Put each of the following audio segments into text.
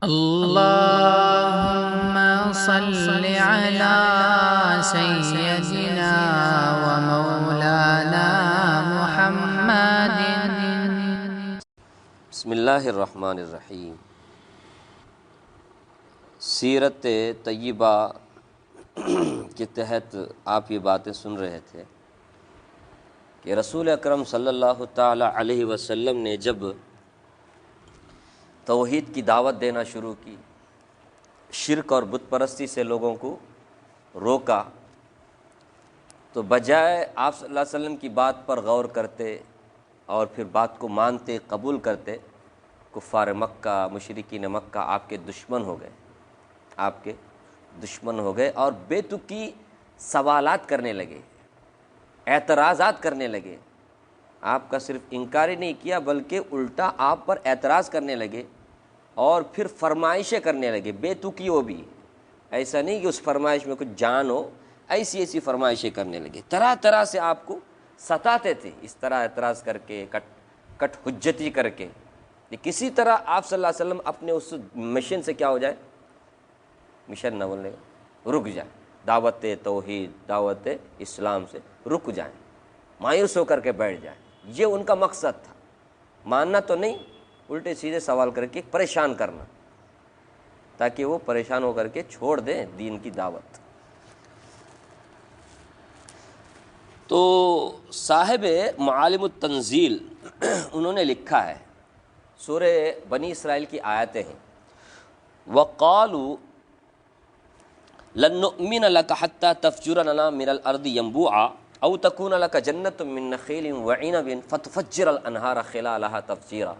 اللهم صل على سيدنا ومولانا محمد۔ بسم اللہ الرحمن الرحیم۔ سیرت طیبہ کے تحت آپ یہ باتیں سن رہے تھے کہ رسول اکرم صلی اللہ تعالی علیہ وسلم نے جب توحید کی دعوت دینا شروع کی، شرک اور بت پرستی سے لوگوں کو روکا، تو بجائے آپ صلی اللہ علیہ وسلم کی بات پر غور کرتے اور پھر بات کو مانتے قبول کرتے، کفار مکہ مشرکین مکہ آپ کے دشمن ہو گئے اور بے تکی سوالات کرنے لگے، اعتراضات کرنے لگے۔ آپ کا صرف انکار ہی نہیں کیا بلکہ الٹا آپ پر اعتراض کرنے لگے اور پھر فرمائشیں کرنے لگے، بے تکی وہ بھی، ایسا نہیں کہ اس فرمائش میں کچھ جان ہو، ایسی فرمائشیں کرنے لگے، طرح طرح سے آپ کو ستاتے تھے، اس طرح اعتراض کر کے کٹ حجتی کر کے کہ کسی طرح آپ صلی اللہ علیہ وسلم اپنے اس مشن سے کیا ہو جائے، مشن نہ بولنے رک جائے، دعوت توحید دعوت اسلام سے رک جائیں، مایوس ہو کر کے بیٹھ جائیں۔ یہ ان کا مقصد تھا، ماننا تو نہیں، الٹے سیدھے سوال کر کے پریشان کرنا، تاکہ وہ پریشان ہو کر کے چھوڑ دیں دین کی دعوت۔ تو صاحب معالم التنزیل انہوں نے لکھا ہے، سورہ بنی اسرائیل کی آیتیں ہیں، وَقَالُوا لَن نُؤْمِنَ لَكَ حَتَّى تَفْجُرَ لَنَا مِنَ الْأَرْضِ يَنبُوعًا أَوْ تَكُونَ لَكَ جَنَّةٌ مِّن نَخِيلٍ وَعِنَبٍ فَتُفَجِّرَ الْأَنْهَارَ خِلَالَهَا تَفْجِيرًا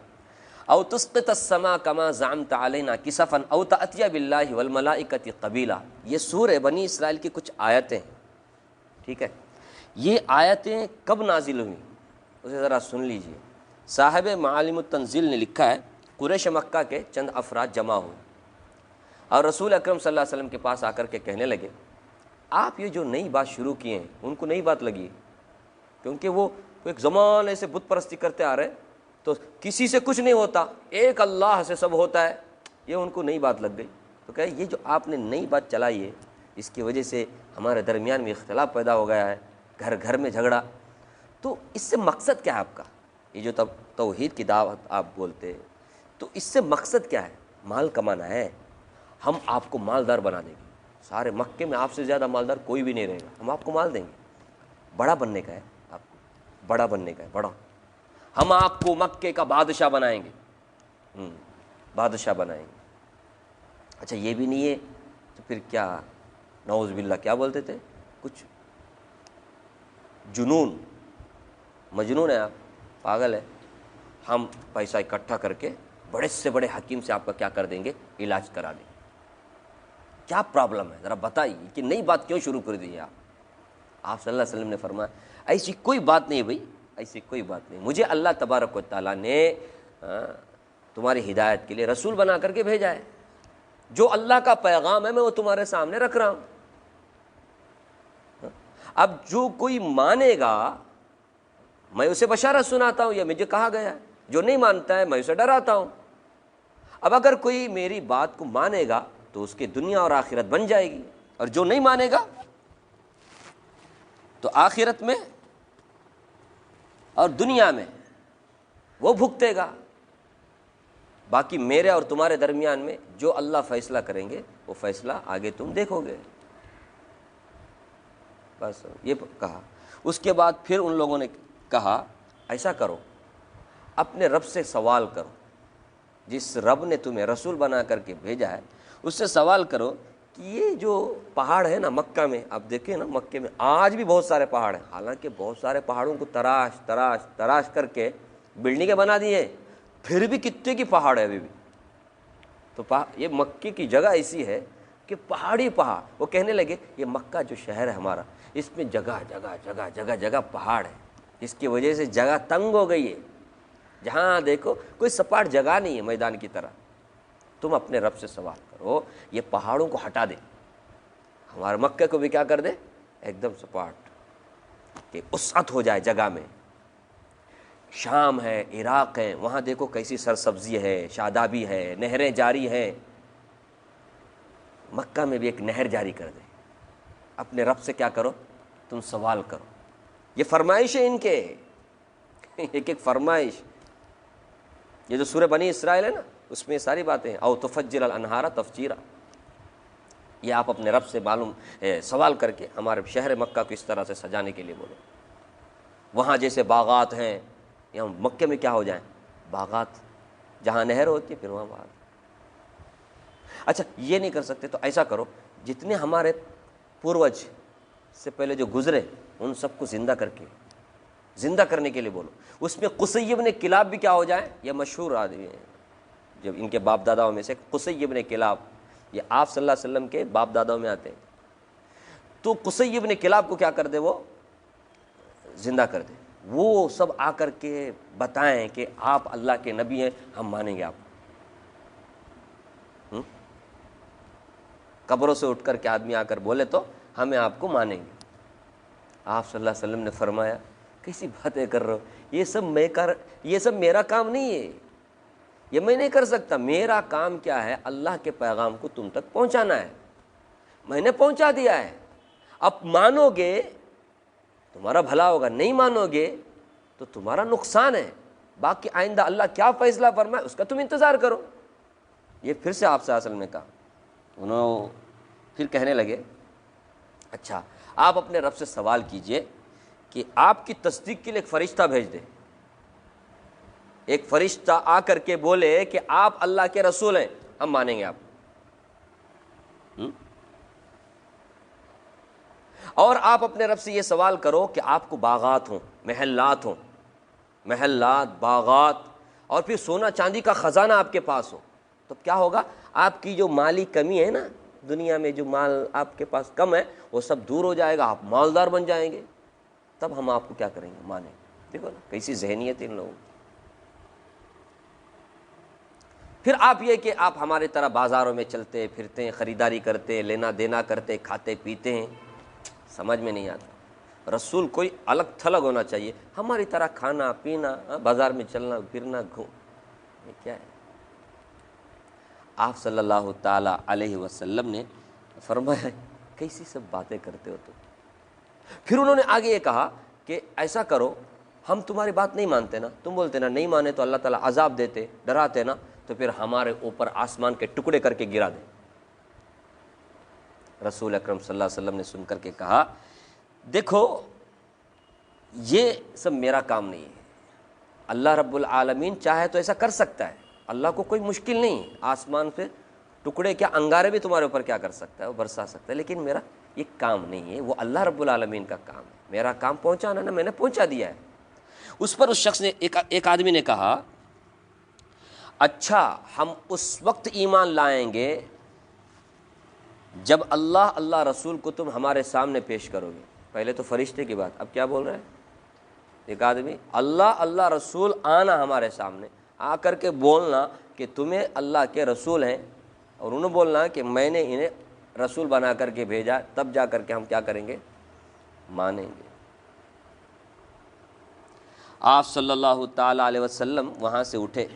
أَوْ تُسْقِطَ السَّمَاءَ كَمَا زَعَمْتَ عَلَيْنَا كِسَفًا أَوْ تَأْتِيَ بِاللَّهِ وَالْمَلَائِكَةِ قَبِيلًا۔ یہ سورہ بنی اسرائیل کی کچھ آیتیں ہیں، ٹھیک ہے؟ یہ آیتیں کب نازل ہوئیں اسے ذرا سن لیجئے۔ صاحب معالم التنزیل نے لکھا ہے، قریش مکہ کے چند افراد جمع ہوئے اور رسول اکرم صلی اللہ علیہ وسلم کے پاس آ کر کے کہنے لگے، آپ یہ جو نئی بات شروع کیے ہیں، ان کو نئی بات لگی کیونکہ وہ ایک زمانے سے بت پرستی کرتے آ رہے ہیں، تو کسی سے کچھ نہیں ہوتا، ایک اللہ سے سب ہوتا ہے، یہ ان کو نئی بات لگ گئی۔ تو کہا یہ جو آپ نے نئی بات چلائی ہے، اس کی وجہ سے ہمارے درمیان میں اختلاف پیدا ہو گیا ہے، گھر گھر میں جھگڑا، تو اس سے مقصد کیا ہے آپ کا؟ یہ جو توحید کی دعوت آپ بولتے، تو اس سے مقصد کیا ہے؟ مال کمانا ہے، ہم آپ کو مالدار بنا دیں گے، سارے مکے میں آپ سے زیادہ مالدار کوئی بھی نہیں رہے گا، ہم آپ کو مال دیں گے، بڑا بننے کا ہے، آپ کو بڑا بننے کا ہے، بڑا، ہم آپ کو مکے کا بادشاہ بنائیں گے، بادشاہ بنائیں گے۔ اچھا یہ بھی نہیں ہے تو پھر کیا، نعوذ باللہ کیا بولتے تھے، کچھ جنون، مجنون ہے آپ، پاگل ہے، ہم پیسہ اکٹھا کر کے بڑے سے بڑے حکیم سے آپ کا کیا کر دیں گے، علاج کرا دیں گے۔ کیا پرابلم ہے ذرا بتائیے کہ نئی بات کیوں شروع کر دی آپ صلی اللہ علیہ وسلم نے فرمایا ایسی کوئی بات نہیں بھائی، ایسی کوئی بات نہیں، مجھے اللہ تبارک و تعالیٰ نے تمہاری ہدایت کے لیے رسول بنا کر کے بھیجا ہے، جو اللہ کا پیغام ہے میں وہ تمہارے سامنے رکھ رہا ہوں۔ اب جو کوئی مانے گا میں اسے بشارت سناتا ہوں، یہ مجھے کہا گیا ہے، جو نہیں مانتا ہے میں اسے ڈراتا ہوں۔ اب اگر کوئی میری بات کو مانے گا تو اس کی دنیا اور آخرت بن جائے گی، اور جو نہیں مانے گا تو آخرت میں اور دنیا میں وہ بھگتے گا۔ باقی میرے اور تمہارے درمیان میں جو اللہ فیصلہ کریں گے وہ فیصلہ آگے تم دیکھو گے، بس یہ کہا۔ اس کے بعد پھر ان لوگوں نے کہا ایسا کرو، اپنے رب سے سوال کرو، جس رب نے تمہیں رسول بنا کر کے بھیجا ہے اس سے سوال کرو کہ یہ جو پہاڑ ہے نا مکہ میں، آپ دیکھیں نا مکے میں آج بھی بہت سارے پہاڑ ہیں، حالانکہ بہت سارے پہاڑوں کو تراش کر کے بلڈنگیں بنا دی ہیں، پھر بھی کتنے کی پہاڑ ہے ابھی بھی۔ تو یہ مکے کی جگہ ایسی ہے کہ پہاڑی پہاڑ، وہ کہنے لگے یہ مکہ جو شہر ہے ہمارا، اس میں جگہ پہاڑ ہے، اس کی وجہ سے جگہ تنگ ہو گئی ہے، جہاں دیکھو کوئی سپاٹ جگہ نہیں ہے میدان کی طرح۔ تم اپنے رب سے سوال کرو یہ پہاڑوں کو ہٹا دے، ہمارے مکے کو بھی کیا کر دے، ایک دم سپاٹ، کہ وسعت ہو جائے جگہ میں۔ شام ہے، عراق ہے، وہاں دیکھو کیسی سرسبزی ہے، شادابی ہے، نہریں جاری ہیں، مکہ میں بھی ایک نہر جاری کر دے، اپنے رب سے کیا کرو، تم سوال کرو. یہ فرمائش ہے ان کے، ایک ایک فرمائش. یہ جو سورہ بنی اسرائیل ہے نا، اس میں ساری باتیں ہیں. او تفجر الانہار تفجیرا، یہ آپ اپنے رب سے معلوم سوال کر کے ہمارے شہر مکہ کو اس طرح سے سجانے کے لیے بولو. وہاں جیسے باغات ہیں، یہاں مکے میں کیا ہو جائیں باغات، جہاں نہر ہوتی ہے پھر وہاں باغ. اچھا یہ نہیں کر سکتے تو ایسا کرو، جتنے ہمارے پوروج سے پہلے جو گزرے ان سب کو زندہ کرنے کے لیے بولو. اس میں قصی بن کلاب بھی کیا ہو جائیں، یہ مشہور آدمی ہیں جب ان کے باپ داداؤں میں سے قصی بن کلاب، یہ آپ صلی اللہ علیہ وسلم کے باپ داداؤں میں آتے ہیں. تو قصی بن کلاب کو کیا کر دے، وہ زندہ کر دے. وہ سب آ کر کے بتائیں کہ آپ اللہ کے نبی ہیں، ہم مانیں گے آپ. قبروں سے اٹھ کر کے آدمی آ کر بولے تو ہمیں آپ کو مانیں گے. آپ صلی اللہ علیہ وسلم نے فرمایا کیسی باتیں کر رہے ہو، یہ سب میرا کام نہیں ہے، یہ میں نہیں کر سکتا. میرا کام کیا ہے، اللہ کے پیغام کو تم تک پہنچانا ہے، میں نے پہنچا دیا ہے. اب مانو گے تمہارا بھلا ہوگا، نہیں مانو گے تو تمہارا نقصان ہے. باقی آئندہ اللہ کیا فیصلہ فرمائے اس کا تم انتظار کرو. یہ پھر سے آپ صلی اللہ علیہ وسلم نے کہا. انہوں پھر کہنے لگے اچھا آپ اپنے رب سے سوال کیجئے کہ آپ کی تصدیق کے لیے ایک فرشتہ بھیج دے. ایک فرشتہ آ کر کے بولے کہ آپ اللہ کے رسول ہیں، ہم مانیں گے آپ. اور آپ اپنے رب سے یہ سوال کرو کہ آپ کو باغات ہوں، محلات باغات، اور پھر سونا چاندی کا خزانہ آپ کے پاس ہو. تو کیا ہوگا، آپ کی جو مالی کمی ہے نا، دنیا میں جو مال آپ کے پاس کم ہے وہ سب دور ہو جائے گا، آپ مالدار بن جائیں گے. تب ہم آپ کو کیا کریں گے، مانیں. دیکھو نا کیسی ذہنیت ان لوگوں. پھر آپ یہ کہ آپ ہمارے طرح بازاروں میں چلتے پھرتے ہیں، خریداری کرتے، لینا دینا کرتے، کھاتے پیتے ہیں، سمجھ میں نہیں آتا. رسول کوئی الگ تھلگ ہونا چاہیے، ہماری طرح کھانا پینا، بازار میں چلنا پھرنا، یہ کیا ہے. آپ صلی اللہ تعالی علیہ وسلم نے فرمایا کیسی سب باتیں کرتے ہو تم. پھر انہوں نے آگے یہ کہا کہ ایسا کرو، ہم تمہاری بات نہیں مانتے نا، تم بولتے نا نہیں مانے تو اللہ تعالیٰ عذاب دیتے، ڈراتے نا، تو پھر ہمارے اوپر آسمان کے ٹکڑے کر کے گرا دے. رسول اکرم صلی اللہ علیہ وسلم نے سن کر کے کہا دیکھو یہ سب میرا کام نہیں ہے، اللہ رب العالمین چاہے تو ایسا کر سکتا ہے، اللہ کو کوئی مشکل نہیں، آسمان پہ ٹکڑے کیا انگارے بھی تمہارے اوپر کیا کر سکتا ہے، وہ برسا سکتا ہے، لیکن میرا یہ کام نہیں ہے، وہ اللہ رب العالمین کا کام ہے، میرا کام پہنچانا نا، میں نے پہنچا دیا ہے. اس پر اس شخص نے ایک آدمی نے کہا اچھا ہم اس وقت ایمان لائیں گے جب اللہ رسول کو تم ہمارے سامنے پیش کرو گے. پہلے تو فرشتے کی بات، اب کیا بول رہے ہیں ایک آدمی، اللہ رسول آنا ہمارے سامنے، آ کر کے بولنا کہ تمہیں اللہ کے رسول ہیں، اور انہوں بولنا کہ میں نے انہیں رسول بنا کر کے بھیجا، تب جا کر کے ہم کیا کریں گے، مانیں گے. آپ صلی اللہ تعالی علیہ وسلم وہاں سے اٹھے،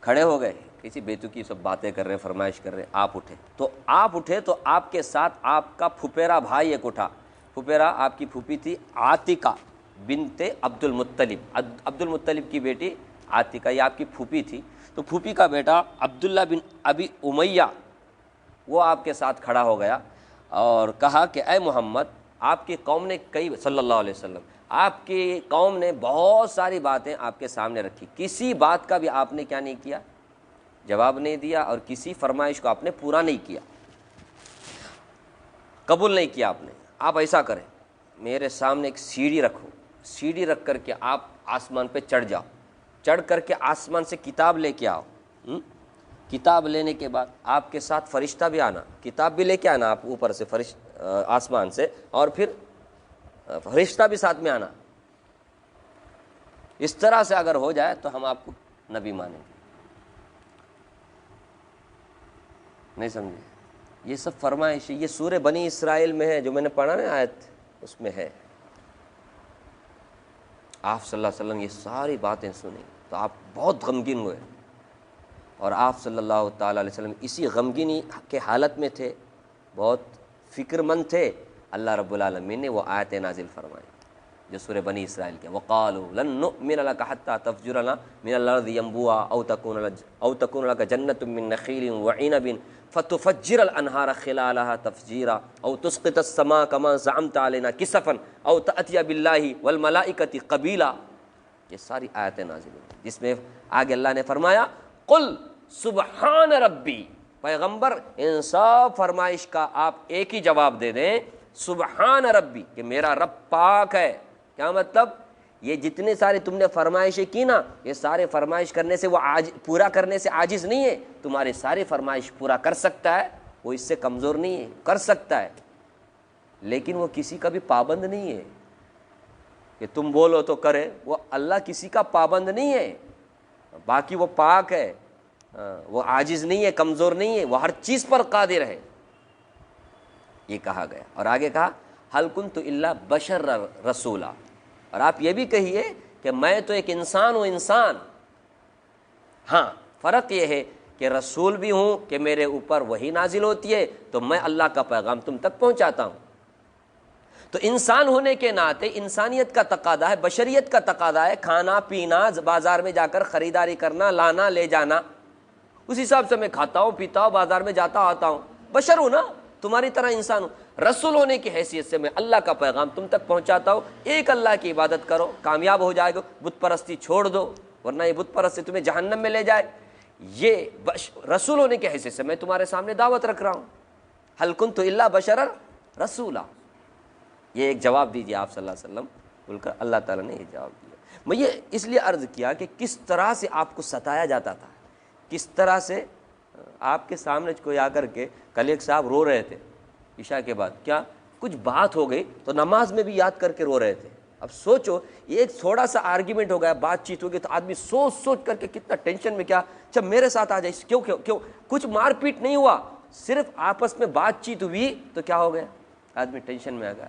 کھڑے ہو گئے، کسی بیتوکی سب باتیں کر رہے، فرمائش کر رہے. آپ اٹھے تو آپ کے ساتھ آپ کا پھپھیرا بھائی ایک اٹھا. پھپھیرا آپ کی پھوپھی تھی عاتقہ بنت عبد المطلب کی بیٹی عاتقہ، یہ آپ کی پھوپھی تھی. تو پھوپھی کا بیٹا عبداللہ بن ابی امیہ وہ آپ کے ساتھ کھڑا ہو گیا اور کہا کہ اے محمد، آپ کی قوم نے صلی اللہ علیہ وسلم، آپ کی قوم نے بہت ساری باتیں آپ کے سامنے رکھی، کسی بات کا بھی آپ نے کیا نہیں کیا، جواب نہیں دیا، اور کسی فرمائش کو آپ نے پورا نہیں کیا، قبول نہیں کیا آپ نے. آپ ایسا کریں، میرے سامنے ایک سیڑھی رکھو، سیڑھی رکھ کر کے آپ آسمان پہ چڑھ جاؤ، چڑھ کر کے آسمان سے کتاب لے کے آؤ. کتاب لینے کے بعد آپ کے ساتھ فرشتہ بھی آنا، کتاب بھی لے کے آنا آپ اوپر سے آسمان سے، اور پھر فرشتہ بھی ساتھ میں آنا. اس طرح سے اگر ہو جائے تو ہم آپ کو نبی مانیں گے. نہیں سمجھے؟ یہ سب فرمائش، یہ سورہ بنی اسرائیل میں ہے، جو میں نے پڑھا نا آیت، اس میں ہے. آپ صلی اللہ علیہ وسلم یہ ساری باتیں سنیں تو آپ بہت غمگین ہوئے. اور آپ صلی اللہ تعالیٰ علیہ وسلم اسی غمگینی کے حالت میں تھے، بہت فکر مند تھے، اللہ رب العالمین نے وہ آیت نازل فرمائی جو سورہ بنی اسرائیل کے وقالوا لن نؤمن لك حتى تفجر لنا من الارض ينبوعا او تكون لك جنة من نخيل وعنب فتفجر الانهار خلالها تفجيرا او تسقط السماء كما زعمت علينا كسفا او تأتي بالله والملائكة قبيلا. یہ ساری آیتیں نازل ہوئی جس میں آگے اللہ نے فرمایا قل سبحان ربی، پیغمبر ان سب فرمائش کا آپ ایک ہی جواب دے دیں سبحان ربی کہ میرا رب پاک ہے. کیا مطلب؟ یہ جتنے سارے تم نے فرمائشیں کی نا، یہ سارے فرمائش کرنے سے وہ پورا کرنے سے عاجز نہیں ہے، تمہارے سارے فرمائش پورا کر سکتا ہے، وہ اس سے کمزور نہیں ہے، کر سکتا ہے، لیکن وہ کسی کا بھی پابند نہیں ہے کہ تم بولو تو کرے. وہ اللہ کسی کا پابند نہیں ہے، باقی وہ پاک ہے، وہ عاجز نہیں ہے، کمزور نہیں ہے، وہ ہر چیز پر قادر ہے. یہ کہا گیا. اور آگے کہا حل کنت الا بشر رسولا، اور آپ یہ بھی کہیے کہ میں تو ایک انسان ہوں، انسان. ہاں فرق یہ ہے کہ رسول بھی ہوں کہ میرے اوپر وحی نازل ہوتی ہے تو میں اللہ کا پیغام تم تک پہنچاتا ہوں. تو انسان ہونے کے ناطے انسانیت کا تقاضا ہے، بشریت کا تقاضا ہے، کھانا پینا، بازار میں جا کر خریداری کرنا، لانا لے جانا. اس حساب سے میں کھاتا ہوں پیتا ہوں، بازار میں جاتا آتا ہوں، بشر ہوں نا، تمہاری طرح انسان ہوں. رسول ہونے کی حیثیت سے میں اللہ کا پیغام تم تک پہنچاتا ہوں. ایک اللہ کی عبادت کرو، کامیاب ہو جائے گا. بت پرستی چھوڑ دو، ورنہ یہ بت پرستی تمہیں جہنم میں لے جائے. یہ رسول ہونے کی حیثیت سے میں تمہارے سامنے دعوت رکھ رہا ہوں. حل کنت الا بشرا رسولا، یہ ایک جواب دیجیے آپ صلی اللہ علیہ وسلم بول کر اللہ تعالیٰ نے یہ جواب دیا. میں یہ اس لیے عرض کیا کہ کس طرح سے آپ کو ستایا جاتا تھا، کس طرح سے آپ کے سامنے کوئی آ کر کے، کل ایک صاحب رو رہے تھے عشاء کے بعد، کیا کچھ بات ہو گئی تو نماز میں بھی یاد کر کے رو رہے تھے. اب سوچو یہ ایک تھوڑا سا آرگیومنٹ ہو گیا، بات چیت ہو گئی تو آدمی سوچ سوچ کر کے کتنا ٹینشن میں، کیا جب میرے ساتھ آ جائے، کیوں کیوں کیوں کچھ مار پیٹ نہیں ہوا، صرف آپس میں بات چیت ہوئی تو کیا ہو گیا، آدمی ٹینشن میں آ گیا.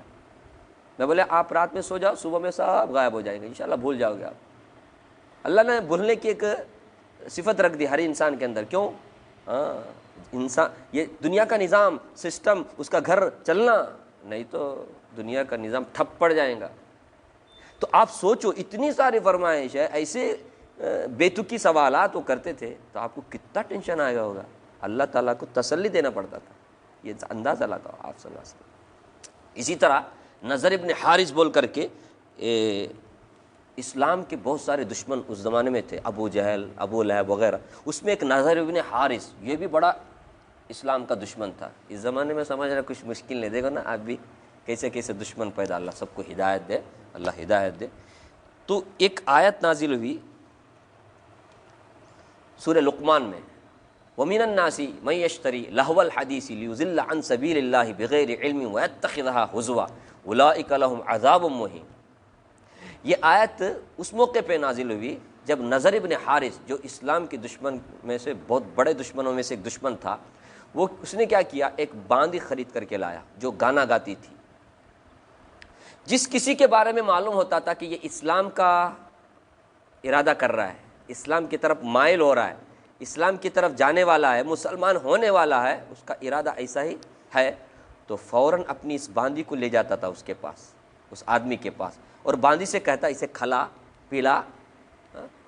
میں بولے آپ رات میں سو جاؤ، صبح میں سب غائب ہو جائیں گے، انشاءاللہ بھول جاؤ گے آپ. اللہ نے بھولنے کی ایک صفت رکھ دی ہر انسان کے اندر. کیوں؟ ہاں انسان، یہ دنیا کا نظام سسٹم، اس کا گھر چلنا، نہیں تو دنیا کا نظام ٹھپ پڑ جائے گا. تو آپ سوچو اتنی ساری فرمائش ہے، ایسے بےتکی سوالات وہ کرتے تھے تو آپ کو کتنا ٹینشن آئے گا ہوگا. اللہ تعالیٰ کو تسلی دینا پڑتا تھا، یہ اندازہ لگاؤ آپ صلی اللہ علیہ وسلم. اسی طرح نظر ابن حارث بول کر کے اسلام کے بہت سارے دشمن اس زمانے میں تھے، ابو جہل، ابو لہب وغیرہ. اس میں ایک نظر ابن حارث، یہ بھی بڑا اسلام کا دشمن تھا. اس زمانے میں سمجھنا کچھ مشکل نہیں، دیکھو نا آپ بھی کیسے کیسے دشمن پیدا، اللہ سب کو ہدایت دے، اللہ ہدایت دے. تو ایک آیت نازل ہوئی سورہ لقمان میں، وَمِنَ النَّاسِ مَن يَشْتَرِي لَهْوَ الْحَدِيثِ لِيُضِلَّ عَن سَبِيلِ اللَّهِ بِغَيْرِ عِلْمٍ وَيَتَّخِذَهَا هُزُوًا أُولَٰئِكَ لَهُمْ عَذَابٌ مُّهِينٌ. یہ آیت اس موقع پہ نازل ہوئی جب نظر ابن حارث، جو اسلام کے دشمن میں سے بہت بڑے دشمنوں میں سے ایک دشمن تھا، وہ اس نے کیا کیا، ایک باندی خرید کر کے لایا جو گانا گاتی تھی. جس کسی کے بارے میں معلوم ہوتا تھا کہ یہ اسلام کا ارادہ کر رہا ہے، اسلام کی طرف مائل ہو رہا ہے، اسلام کی طرف جانے والا ہے، مسلمان ہونے والا ہے، اس کا ارادہ ایسا ہی ہے، تو فوراً اپنی اس باندی کو لے جاتا تھا اس کے پاس، اس آدمی کے پاس، اور باندی سے کہتا اسے کھلا پلا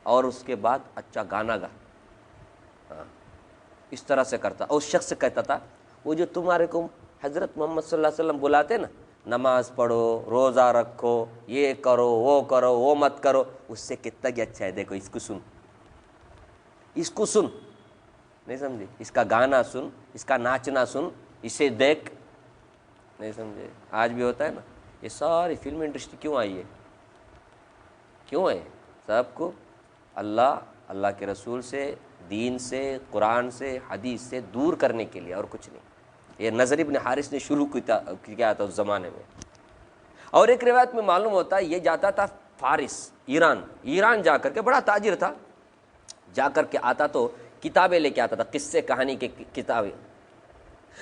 اور اس کے بعد اچھا گانا گا. اس طرح سے کرتا. اور اس شخص سے کہتا تھا وہ جو تمہارے کو حضرت محمد صلی اللہ علیہ وسلم بلاتے نا، نماز پڑھو، روزہ رکھو، یہ کرو وہ مت کرو، اس سے کتنا ہی اچھا ہے، دیکھو اس کو سن، اس کو سن، نہیں سمجھے، اس کا گانا سن، اس کا ناچنا سن، اسے دیکھ. نہیں سمجھے؟ آج بھی ہوتا ہے نا. یہ ساری فلم انڈسٹری کیوں آئی ہے؟ کیوں ہے؟ سب کو اللہ کے رسول سے، دین سے، قرآن سے، حدیث سے دور کرنے کے لیے، اور کچھ نہیں. یہ نظر ابن حارث نے شروع کیا تھا اس زمانے میں. اور ایک روایت میں معلوم ہوتا ہے یہ جاتا تھا فارس، ایران جا کر کے، بڑا تاجر تھا، جا کر کے آتا تو کتابیں لے کے آتا تھا، قصے کہانی کی کتابیں،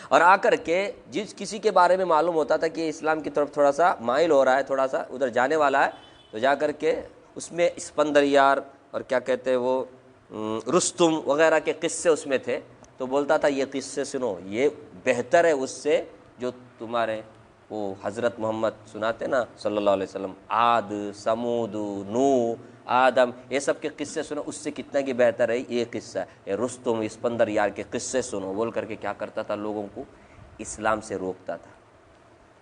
اور آ کر کے جس کسی کے بارے میں معلوم ہوتا تھا کہ اسلام کی طرف تھوڑا سا مائل ہو رہا ہے، تھوڑا سا ادھر جانے والا ہے، تو جا کر کے اس میں اسپندر یار اور کیا کہتے ہیں وہ رستم وغیرہ کے قصے اس میں تھے، تو بولتا تھا یہ قصے سنو، یہ بہتر ہے اس سے جو تمہارے وہ حضرت محمد سناتے نا صلی اللہ علیہ وسلم، عاد، سمود، نوح، آدم، یہ سب کے قصے سنو، اس سے کتنا کی بہتر ہے یہ قصہ ہے، رستم اسپندر یار کے قصے سنو، بول کر کے کیا کرتا تھا، لوگوں کو اسلام سے روکتا تھا۔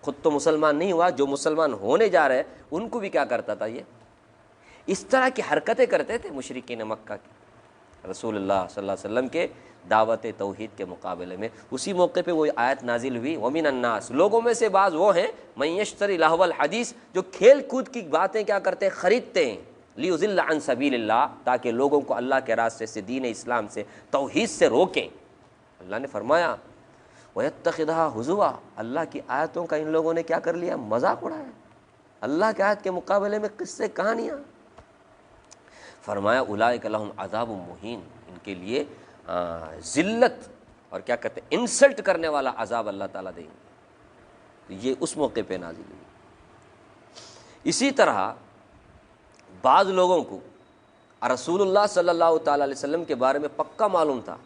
خود تو مسلمان نہیں ہوا، جو مسلمان ہونے جا رہے ان کو بھی کیا کرتا تھا، یہ اس طرح کی حرکتیں کرتے تھے مشرکین مکہ کی رسول اللہ صلی اللہ علیہ وسلم کے دعوت توحید کے مقابلے میں۔ اسی موقع پہ وہ آیت نازل ہوئی، وَمِنَ النَّاسِ، لوگوں میں سے بعض وہ ہیں، مَن يَشْتَرِي لَهْوَ الْحَدِيث، جو کھیل کود کی باتیں کیا کرتے ہیں، خریدتے ہیں، لِيُضِلَّ عَن سَبِيلِ اللَّهِ، تاکہ لوگوں کو اللہ کے راستے سے، دین اسلام سے، توحید سے روکیں۔ اللہ نے فرمایا وَيَتَّخِذَهَا هُزُوًا، اللہ کی آیتوں کا ان لوگوں نے کیا کر لیا، مذاق اڑایا، اللہ کی آیت کے مقابلے میں قصے کہانیاں۔ فرمایا اولئک لہم عذاب مہین، ان کے لیے ذلت اور کیا کہتے ہیں انسلٹ کرنے والا عذاب اللہ تعالیٰ دیں گے۔ تو یہ اس موقع پہ نازل ہوئی۔ اسی طرح بعض لوگوں کو رسول اللہ صلی اللہ تعالیٰ علیہ وسلم کے بارے میں پکا معلوم تھا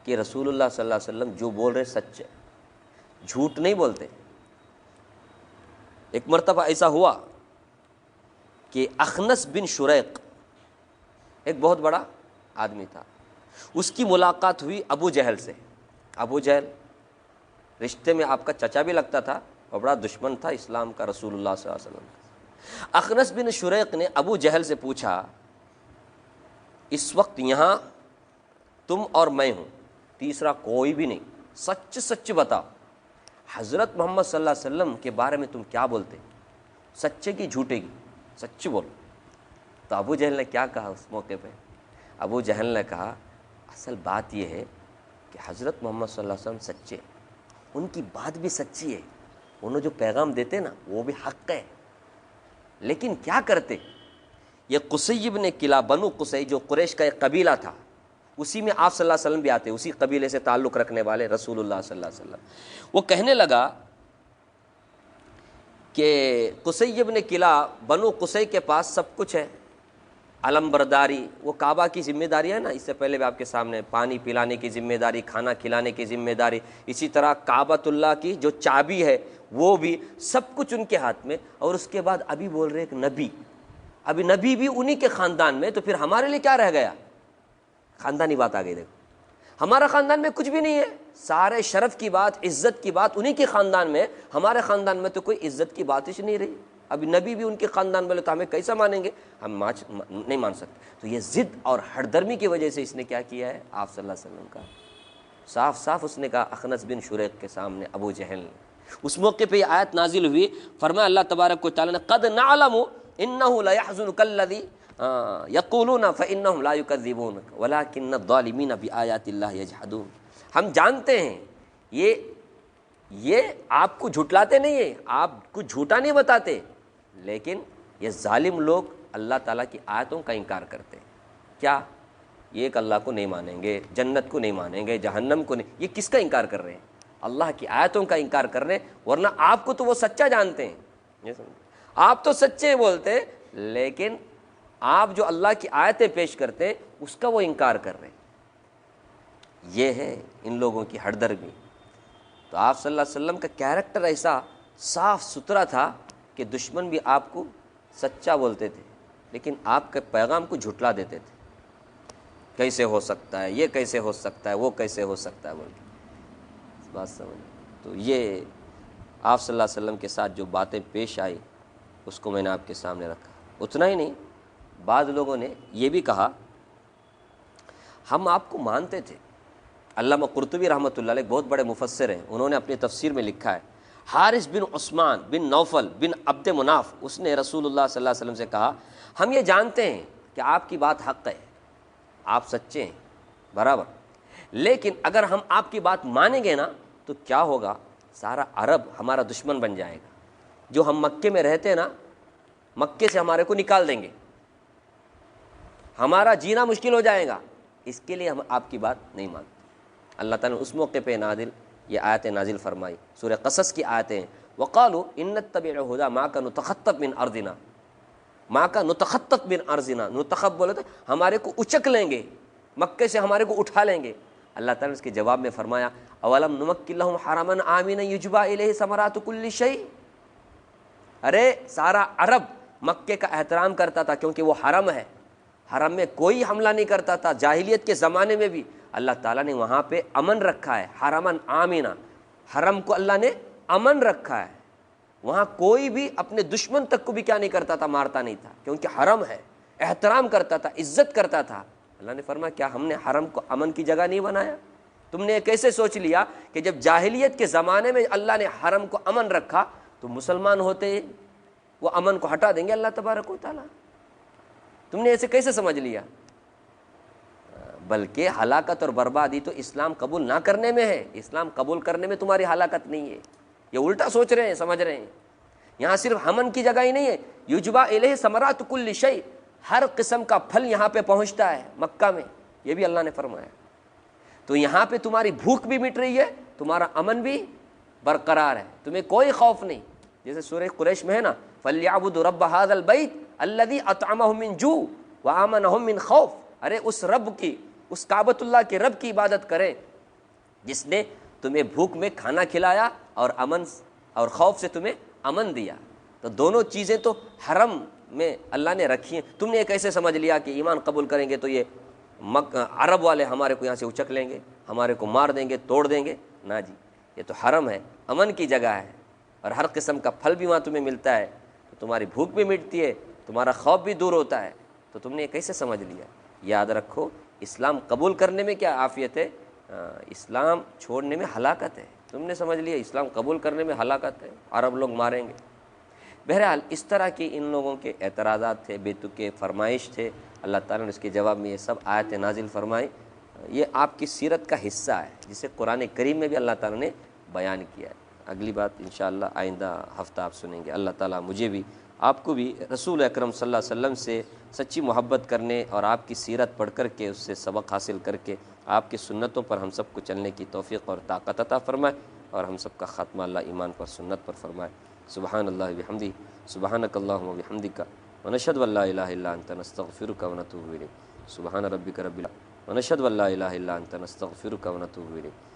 کہ رسول اللہ صلی اللہ علیہ وسلم جو بول رہے سچ ہے، جھوٹ نہیں بولتے۔ ایک مرتبہ ایسا ہوا کہ اخنس بن شریق ایک بہت بڑا آدمی تھا، اس کی ملاقات ہوئی ابو جہل سے۔ ابو جہل رشتے میں آپ کا چچا بھی لگتا تھا اور بڑا دشمن تھا اسلام کا، رسول اللہ صلی اللہ علیہ وسلم کا۔ اخنس بن شریق نے ابو جہل سے پوچھا، اس وقت یہاں تم اور میں ہوں، تیسرا کوئی بھی نہیں، سچ سچ بتاؤ، حضرت محمد صلی اللہ علیہ وسلم کے بارے میں تم کیا بولتے، سچے کی جھوٹے کی، سچ بولو۔ تو ابو جہل نے کیا کہا اس موقع پہ، ابو جہل نے کہا اصل بات یہ ہے کہ حضرت محمد صلی اللہ علیہ وسلم سچے، ان کی بات بھی سچی ہے، انہوں جو پیغام دیتے نا وہ بھی حق ہے، لیکن کیا کرتے، یہ قصی بن کلاب، بنو قصی جو قریش کا ایک قبیلہ تھا، اسی میں آپ صلی اللہ علیہ وسلم بھی آتے، اسی قبیلے سے تعلق رکھنے والے رسول اللہ صلی اللہ علیہ وسلم۔ وہ کہنے لگا کہ قصی بن کلاب، بنو قصی کے پاس سب کچھ ہے، علم برداری، وہ کعبہ کی ذمہ داری ہے نا، اس سے پہلے بھی آپ کے سامنے، پانی پلانے کی ذمہ داری، کھانا کھلانے کی ذمہ داری، اسی طرح کعبۃ اللہ کی جو چابی ہے وہ بھی، سب کچھ ان کے ہاتھ میں۔ اور اس کے بعد ابھی بول رہے ایک نبی، ابھی نبی بھی انہی کے خاندان میں، تو پھر ہمارے لیے کیا رہ گیا، خاندانی بات آ گئی۔ دیکھو ہمارا خاندان میں کچھ بھی نہیں ہے، سارے شرف کی بات، عزت کی بات انہی کے خاندان میں، ہمارے خاندان میں تو کوئی عزت کی بات ہی نہیں رہی، ابھی نبی بھی ان کے خاندان میں، تو ہمیں کیسا مانیں گے، ہم نہیں مان سکتے۔ تو یہ ضد اور ہردرمی کی وجہ سے اس نے کیا کیا ہے، آپ صلی اللہ علیہ وسلم کا صاف صاف اس نے کہا اخنس بن شریق کے سامنے ابو جہل نے۔ اس موقع پہ یہ آیت نازل ہوئی، فرمایا اللہ تبارک و تعالیٰ نے قد نعلم انہ لیحزنک الذی یقولون فانہم لا یکذبونک ولکن الظالمین بآیات اللہ یجحدون۔ ہم جانتے ہیں یہ آپ کو جھٹلاتے نہیں ہیں، آپ کو جھوٹا نہیں بتاتے، لیکن یہ ظالم لوگ اللہ تعالیٰ کی آیتوں کا انکار کرتے ہیں۔ کیا یہ ایک اللہ کو نہیں مانیں گے، جنت کو نہیں مانیں گے، جہنم کو نہیں، یہ کس کا انکار کر رہے ہیں، اللہ کی آیتوں کا انکار کر رہے ہیں، ورنہ آپ کو تو وہ سچا جانتے ہیں، یہ سمجھیں، آپ تو سچے بولتے ہیں، لیکن آپ جو اللہ کی آیتیں پیش کرتے ہیں اس کا وہ انکار کر رہے ہیں۔ یہ ہے ان لوگوں کی ہردرمی۔ تو آپ صلی اللہ علیہ وسلم کا کیریکٹر ایسا صاف ستھرا تھا کہ دشمن بھی آپ کو سچا بولتے تھے، لیکن آپ کے پیغام کو جھٹلا دیتے تھے، کیسے ہو سکتا ہے، یہ کیسے ہو سکتا ہے، وہ کیسے ہو سکتا ہے بول کے بات سمجھ۔ تو یہ آپ صلی اللہ علیہ وسلم کے ساتھ جو باتیں پیش آئی اس کو میں نے آپ کے سامنے رکھا۔ اتنا ہی نہیں، بعض لوگوں نے یہ بھی کہا ہم آپ کو مانتے تھے۔ علامہ قرطبی رحمۃ اللہ علیہ بہت بڑے مفسر ہیں، انہوں نے اپنی تفسیر میں لکھا ہے، حارث بن عثمان بن نوفل بن عبد مناف، اس نے رسول اللہ صلی اللہ علیہ وسلم سے کہا ہم یہ جانتے ہیں کہ آپ کی بات حق ہے، آپ سچے ہیں برابر، لیکن اگر ہم آپ کی بات مانیں گے نا تو کیا ہوگا، سارا عرب ہمارا دشمن بن جائے گا، جو ہم مکے میں رہتے ہیں نا، مکے سے ہمارے کو نکال دیں گے، ہمارا جینا مشکل ہو جائے گا، اس کے لیے ہم آپ کی بات نہیں مانتے۔ اللہ تعالیٰ نے اس موقع پہ یہ آیتیں نازل فرمائی، سورہ قصص کی آیتیں، وقالوا ان نتبع الہدی معک نتخطف من ارضنا، ماں کا نتخطف من ارضنا، نتخب بولے تو ہمارے کو اچک لیں گے، مکے سے ہمارے کو اٹھا لیں گے۔ اللہ تعالیٰ نے اس کے جواب میں فرمایا اولم نمکن لہم حرما آمنا یجبا الیہ ثمرات کل شیء، ارے سارا عرب مکے کا احترام کرتا تھا کیونکہ وہ حرم ہے، حرم میں کوئی حملہ نہیں کرتا تھا، جاہلیت کے زمانے میں بھی اللہ تعالیٰ نے وہاں پہ امن رکھا ہے، حرمن آمنا، حرم کو اللہ نے امن رکھا ہے، وہاں کوئی بھی اپنے دشمن تک کو بھی کیا نہیں کرتا تھا، مارتا نہیں تھا، کیونکہ حرم ہے، احترام کرتا تھا، عزت کرتا تھا۔ اللہ نے فرمایا کیا ہم نے حرم کو امن کی جگہ نہیں بنایا؟ تم نے کیسے سوچ لیا کہ جب جاہلیت کے زمانے میں اللہ نے حرم کو امن رکھا تو مسلمان ہوتے وہ امن کو ہٹا دیں گے اللہ تبارک و تعالیٰ؟ تم نے ایسے کیسے سمجھ لیا؟ بلکہ ہلاکت اور بربادی تو اسلام قبول نہ کرنے میں ہے، اسلام قبول کرنے میں تمہاری ہلاکت نہیں ہے، یہ الٹا سوچ رہے ہیں، سمجھ رہے ہیں۔ یہاں صرف امن کی جگہ ہی نہیں ہے، یجبا الیہ ثمرات کل شیء، ہر قسم کا پھل یہاں پہ پہنچتا ہے مکہ میں، یہ بھی اللہ نے فرمایا۔ تو یہاں پہ تمہاری بھوک بھی مٹ رہی ہے، تمہارا امن بھی برقرار ہے، تمہیں کوئی خوف نہیں۔ جیسے سورہ قریش میں ہے نا فَلْيَعْبُدُوا رَبَّ هَذَا الْبَيْتِ الَّذِي أَطْعَمَهُم مِّن جُوعٍ وَآمَنَهُم مِّن خَوْفٍ، ارے اس رب کی، اس کعبۃ اللہ کے رب کی عبادت کریں جس نے تمہیں بھوک میں کھانا کھلایا اور امن اور خوف سے تمہیں امن دیا۔ تو دونوں چیزیں تو حرم میں اللہ نے رکھی ہیں۔ تم نے کیسے سمجھ لیا کہ ایمان قبول کریں گے تو یہ عرب والے ہمارے کو یہاں سے اچک لیں گے، ہمارے کو مار دیں گے، توڑ دیں گے؟ نہ جی، یہ تو حرم ہے، امن کی جگہ ہے، اور ہر قسم کا پھل بھی وہاں تمہیں ملتا ہے، تو تمہاری بھوک بھی مٹتی ہے، تمہارا خوف بھی دور ہوتا ہے۔ تو تم نے کیسے سمجھ لیا؟ یاد رکھو اسلام قبول کرنے میں کیا عافیت ہے، اسلام چھوڑنے میں ہلاکت ہے۔ تم نے سمجھ لیا اسلام قبول کرنے میں ہلاکت ہے، عرب لوگ ماریں گے۔ بہرحال اس طرح کے ان لوگوں کے اعتراضات تھے، بے تکے فرمائش تھے، اللہ تعالیٰ نے اس کے جواب میں یہ سب آیتیں نازل فرمائی۔ یہ آپ کی سیرت کا حصہ ہے جسے قرآن کریم میں بھی اللہ تعالیٰ نے بیان کیا ہے۔ اگلی بات انشاءاللہ آئندہ ہفتہ آپ سنیں گے۔ اللہ تعالیٰ مجھے بھی آپ کو بھی رسول اکرم صلی اللہ علیہ وسلم سے سچی محبت کرنے اور آپ کی سیرت پڑھ کر کے اس سے سبق حاصل کر کے آپ کی سنتوں پر ہم سب کو چلنے کی توفیق اور طاقت عطا فرمائے، اور ہم سب کا خاتمہ اللہ ایمان پر سنت پر فرمائے۔ سبحان اللہ بحمدہ، سبحانک اللہم وبحمدک، ونشہد ان لا الہ الا انت نستغفرک ونتوب الیک۔ سبحان ربک رب العزت ونشہد ان لا الہ الا انت نستغفرک ونتوب الیک۔